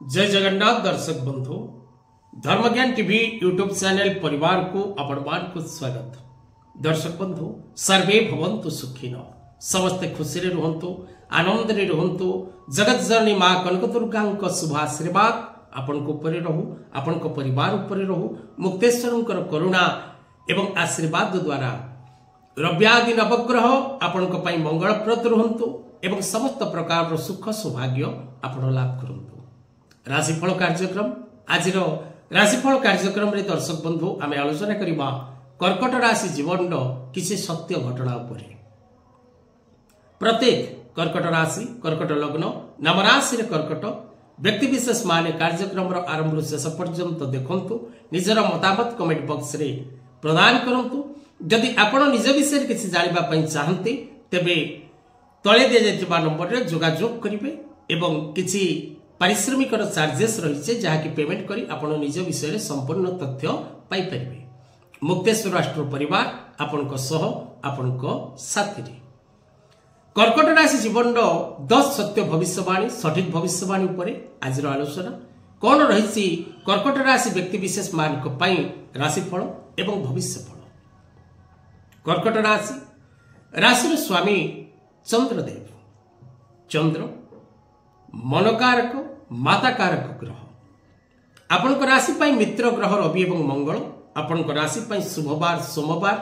जय जगन्नाथ दर्शक बंधु धर्मज्ञान टीवी यूट्यूब चैनल परिवार को आपण को स्वागत। दर्शक बंधु सर्वे भवन्तु सुखिन समस्ते खुशी रे रहंतु आनंद रे रहंतु। जगत जननी मां कनक दुर्गा शुभ आशीर्वाद आपण को ऊपर रहू आपण को परिवार ऊपर रहू। मुक्तेश्वर करुणा एवं आशीर्वाद द्वारा रव्यादि नवग्रह आपण को पई मंगलप्रद रहंतु एवं समस्त प्रकार सुख सौभाग्य आपण लाभ करंतु। राशिफल कार्यक्रम आज राशिफल कार्यक्रम रे दर्शक बंधु आम आलोचना करबा कर्कट राशि जीवन किसी सत्य घटना उपरे। प्रत्येक कर्कट राशि कर्कट लग्न नाम राशि रे कर्कट व्यक्ति विशेष माने कार्यक्रम आरंभ शेष पर्यंत देखंतु। निजर मतामत कमेंट बॉक्स रे प्रदान करंतु। यदि आपण निज विषय किसी जानिबा पई चाहंती तेबे तळे दे जेतिबा नंबर रे जोगाजोग करिवे एवं किछि पारिश्रमिक चार्जेस रही जहाँकि पेमेंट करी आपण निज विषय संपूर्ण तथ्य पाई परिबे। मुक्तेश्वर राष्ट्र परिवार आपण को सह आपण को साथी रे। कर्कट राशि जीवन 10 सत्य भविष्यवाणी सठिक भविष्यवाणी उपरे आज आलोचना कौन रही कर्कट राशि व्यक्ति विशेष मान को पई राशिफल एवं भविष्यफल। कर्कट राशि राशि स्वामी चंद्रदेव चंद्र मनकारक माताकारक ग्रह आपण को राशि पाई मित्र ग्रह रवि एवं मंगल आपण को राशि पाई शुभवार सोमवार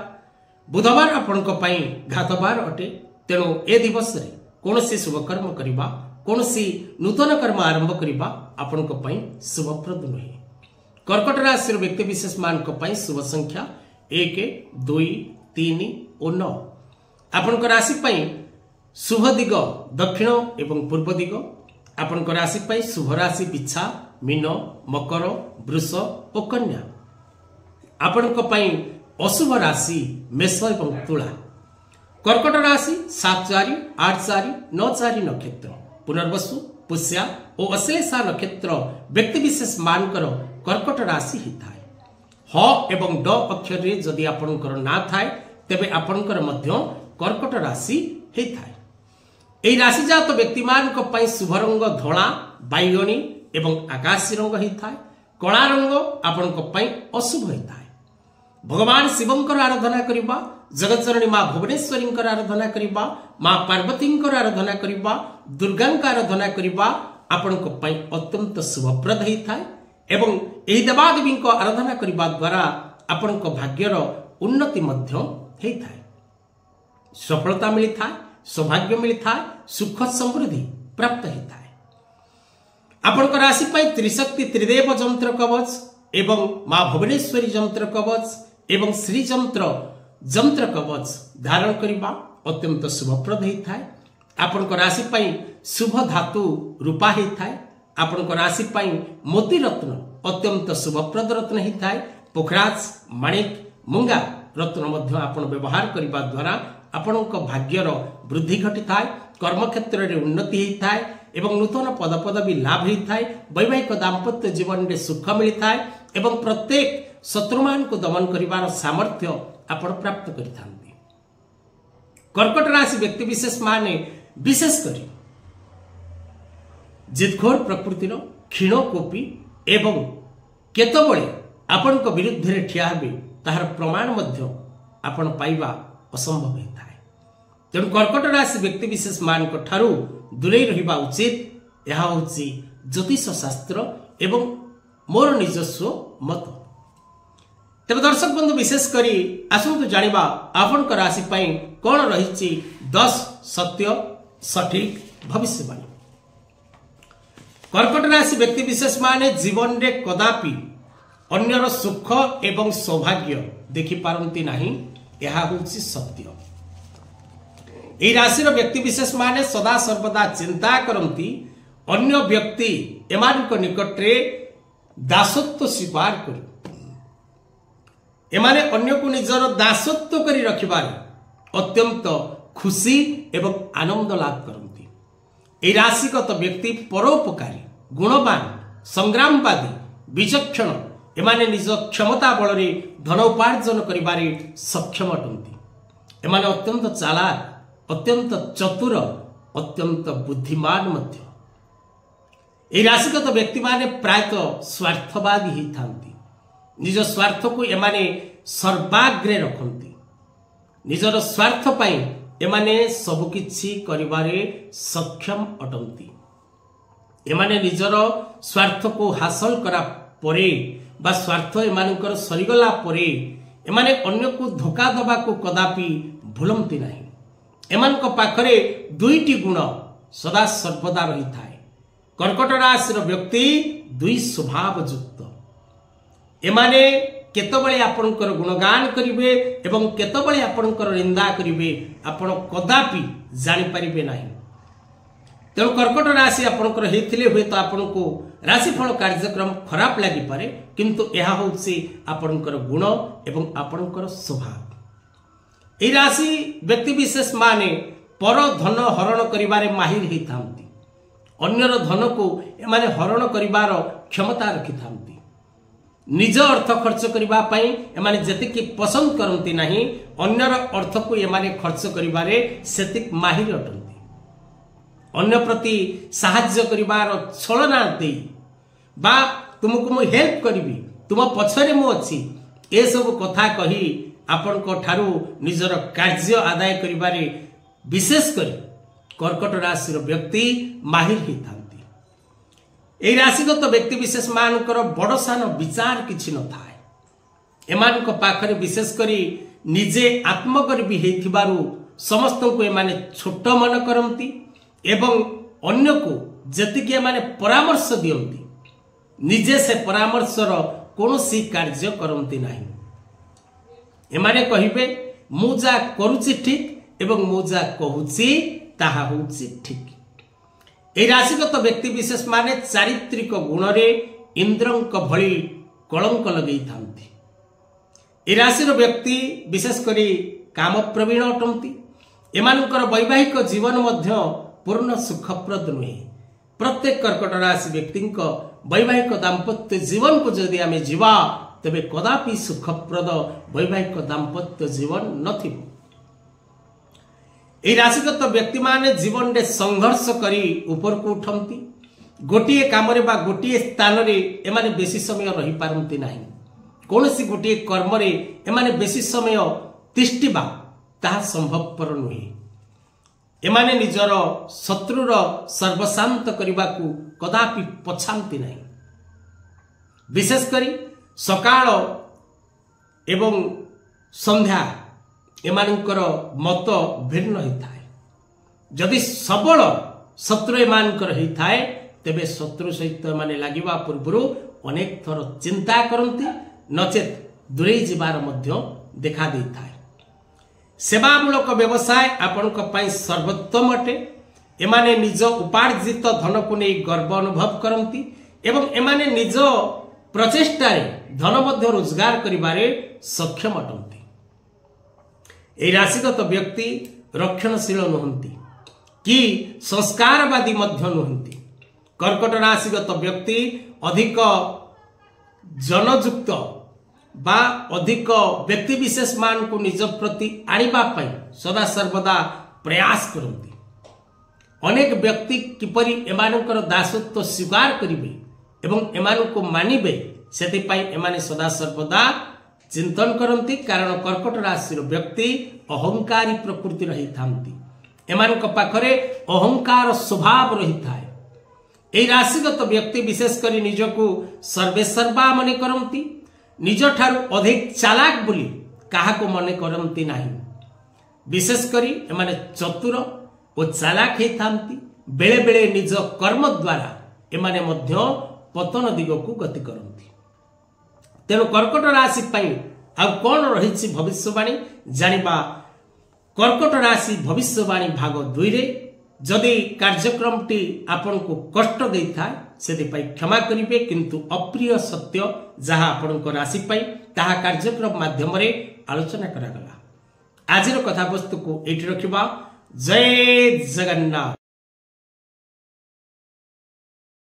बुधवार आपण को पाई घातवार अटे। तेणु ए दिवस रे कोनसी शुभ कर्म करिबा कोनसी नूतन कर्म आरंभ करिबा आपण को पाई शुभप्रद नहे। कर्कट राशि व्यक्ति विशेष मान को पाई शुभ संख्या 1 2 3 और 9। आपण को राशि पाई शुभ दिग दक्षिण एवं पूर्व दिग। आपण को राशि पाई शुभ राशि बिच्छा मीन मकर वृष और कन्या। आपण को पाई अशुभ राशि मेष एवं तुला। कर्कट राशि 7 4 8 4 9 4 नक्षत्र पुनर्वसु पुष्या और अश्लेषा नक्षत्र व्यक्ति विशेष मानकर कर्कट राशि ही थाए। ह एवं ड अक्षर रे जदि आपणकर ना थाए तेबे आपणकर मध्य कर्कट राशि ही थाए। एही राशि जात व्यक्ति मान को पई शुभ रंग धला बैगणी एवं आकाशी रंग ही थाए। कला रंग आपण को पई अशुभ ही थाए। भगवान शिवंकर आराधना करिबा जगत जननी मां भुवनेश्वरींकर आराधना करिबा मां पार्वतींकर आराधना करिबा दुर्गांकर आराधना करिबा आपण को पई अत्यंत शुभप्रद ही थाए। एवं एही देवादेवी को आराधना करिबा द्वारा आपण को भाग्यर उन्नति मध्य ही थाए। सफलता मिली थाए सौभाग्य मिली थाए सुख समृद्धि प्राप्त ही थाए। आपण को राशि पाई त्रिशक्ति त्रिदेव जंत्र कवच एवं मां भुवनेश्वरी जंत्र कवच एवं श्री जंत्र कवच धारण करिबा अत्यंत शुभप्रद ही थाए। आपण को राशि पाई शुभ धातु रूपा ही थाए। आपण को राशि पाई मोती रत्न अत्यंत शुभप्रद रत्न ही थाए। पोखराज माणिक मुंगा रत्न मध्य आपण व्यवहार करिबा द्वारा आपणक भाग्यर वृद्धि घटी थाए। कर्म क्षेत्र रे उन्नति ही थाए एवं नूतन पदपदवी लाभ ही थाए। वैवाहिक दाम्पत्य जीवन रे सुख मिली थाए एवं प्रत्येक शत्रुमान को दमन करिवार सामर्थ्य आपण प्राप्त करिथांती। कर्कट राशि व्यक्ति विशेष माने विशेष करी जिदखोर प्रकृतिर क्षीण कोपी एवं केतबळे आपण को विरुद्ध रे ठिया हेबे ताहार प्रमाण मध्य आपण पाइबा असंभव ही थाए। तेणु कर्कट राशि व्यक्ति विशेष मान को ठारू दूरे रहिबा उचित। यह होची ज्योतिष शास्त्र एवं मोर निजस्व मत। तेरे दर्शक बंधु विशेष करी आसंतु जानिबा आपण को राशि पाई कोन रहिछि 10 सत्य सठिक भविष्यवाणी। कर्कट राशि व्यक्ति विशेष माने जीवन रे कदापि अन्यर सुख एवं सौभाग्य देखि पारंती नाही। यह होछि सत्य। एही राशि रो व्यक्ति विशेष माने सदा सर्वदा चिंता करंती अन्य व्यक्ति एमान को निकट रे दासत्व स्वीकार करी एमाने अन्य को निजर दासत्व करी रखिबार अत्यंत खुशी एवं आनंद लाभ करती। एही राशिगत व्यक्ति परोपकारी गुणवान संग्रामवादी विचक्षण एमाने निज क्षमता बल रे धन उपार्जन करिबारे सक्षम अटंती। एमाने अत्यंत चालाक अत्यंत चतुर अत्यंत बुद्धिमान मध्य। এই রাশিগত ব্যক্তি মানে প্রায়তঃ স্বার্থবাদী होता निज स्वार्थ को एमाने सर्वाग्रे रखती निजर स्वार्थ पाई एमाने सबकिछि करिबारे सक्षम अटंती एमाने निजर स्वार्थ को हासिल करा परे बा स्वार्थ एमानकर सरीगला परे एमाने अन्य को धोखा दबा को कदापि भूलंती नहीं एमानक पाखरे दुईटी गुण सदा सर्वदा रही थाए कर्कट राशि व्यक्ति दुई स्वभाव युक्त एमाने केतबळे आपणकर गुणगान करिवे एवं केतबळे आपणकर निंदा करिवे आपण कदापि जानि परिबे नाही तेणु कर्कट राशि आपणकर हेथिले हुए तो आपनको राशिफल कार्यक्रम खराब लागि पारे किंतु एहा होछि आपणकर गुण एवं आपणकर स्वभाव ए राशि व्यक्ति विशेष माने पर धन हरण करिबारे माहिर हेतांती अन्यर धन को एमाने हरण करिबार क्षमता रखिथांती निज अर्थ खर्च करिबा पई एमाने जतिकि पसंद करंती नाही अन्यर अर्थ को एमाने खर्च करिबारे सेतिक माहिर अटंती अन्य प्रति सहाय्य करिबार छलना देई बा तुमको मु हेल्प करिवि तुम पछरे मु अछि ए सब कथा कही आपन को ठारू निजर कार्य आदाय करिबारे विशेष करी कर्कट राशि व्यक्ति माहिर होता ए राशिगत व्यक्ति विशेष मानकर बड़ सान विचार किछि न थाए एमानक पाखरे विशेष करी निजे आत्मगर्वी हेथिबारु समस्त को एमाने छोट मन करंती एवं अन्य को जतिके एमाने परामर्श दियंती निजे से परामर्शर कोनोसी कार्य करंती नाही एमाने कहिबे मु जा करूची ठीक एवं मु जा कहूची ताहा होची ठीक ए राशिगत व्यक्ति विशेष माने चारित्रिक गुण रे इंद्रंक भली कलंक लगई थांती ए राशिर व्यक्ति विशेष करी काम प्रवीण अटंती एमानकर वैवाहिक जीवन मध्य पूर्ण सुखप्रद नुहे प्रत्येक कर्कट राशि व्यक्ति वैवाहिक दाम्पत्य जीवन को यदि आमे जीवा तबे कदापि सुखप्रद वैवाहिक दाम्पत्य जीवन नथिबो ए राशिगत व्यक्ति माने जीवन रे संघर्ष करी ऊपर को उठंती गोटिए काम रे बा गोटिए स्थान रे एमाने बेसी समय रही पारंती नाही कोनोसी गोटिए कर्म रे एमाने बेसी समय तिष्टिबा ताहा संभवपर नुहे एमाने निजर शत्रुर सर्वशांत करबा को कदापि पछांती नाही विशेष करी सकाळ एवं संध्या एमानकर मत भिन्न होता है जदि सबल शत्रु एमानकर होता है तेबे शत्रु सहित माने लागिबा पूर्व अनेक थर चिंता करंती नचेत दूरे जीवार मध्य देखा देता है सेवामूलक व्यवसाय आपनक पई सर्वोत्तम अटे एमाने निज उपार्जित धन को नहीं गर्व अनुभव करंती एवं एमाने निज प्रचेष्टा धन मध्य रोजगार करिबारे सक्षम अटंती ए राशिगत व्यक्ति रक्षणशील नुहंती कि संस्कारवादी मध्य नुहंती कर्कट राशिगत व्यक्ति अधिक जनयुक्त बा अधिक व्यक्ति विशेष मान को निज प्रति आनिबा पई सदा सर्वदा प्रयास करंती अनेक व्यक्ति किपरि एमानकर दासत्व स्वीकार करिवे एवं एमानको मानिबे सेति पई एमाने सदा सर्वदा चिंतन करंती कारण कर्कट राशि व्यक्ति अहंकारी प्रकृति रही थांती एमानक पाखरे अहंकार स्वभाव रही थाए ए राशिगत व्यक्ति विशेष करी निजको सर्वेसर्वा मने करंती निज ठारू अधिक चालाक बोली काहाको मने करंती नाही विशेष करी एमाने चतुर और चालाक हे थांती बेले बेले निज कर्म द्वारा एमाने मध्य पतन दिग को गति करंती तेणु कर्कट राशि आ कौन रही भविष्यवाणी जानिबा कर्कट राशि भविष्यवाणी भाग 2 रे जदि कार्यक्रम टी आपन को कष्ट दे था से क्षमा करिवे किंतु अप्रिय सत्य जहाँ आपण राशि पाई ताहा कार्यक्रम माध्यम रे आलोचना करागला आजिर कथा वस्तु को एठी रखिबा जय जगन्नाथ।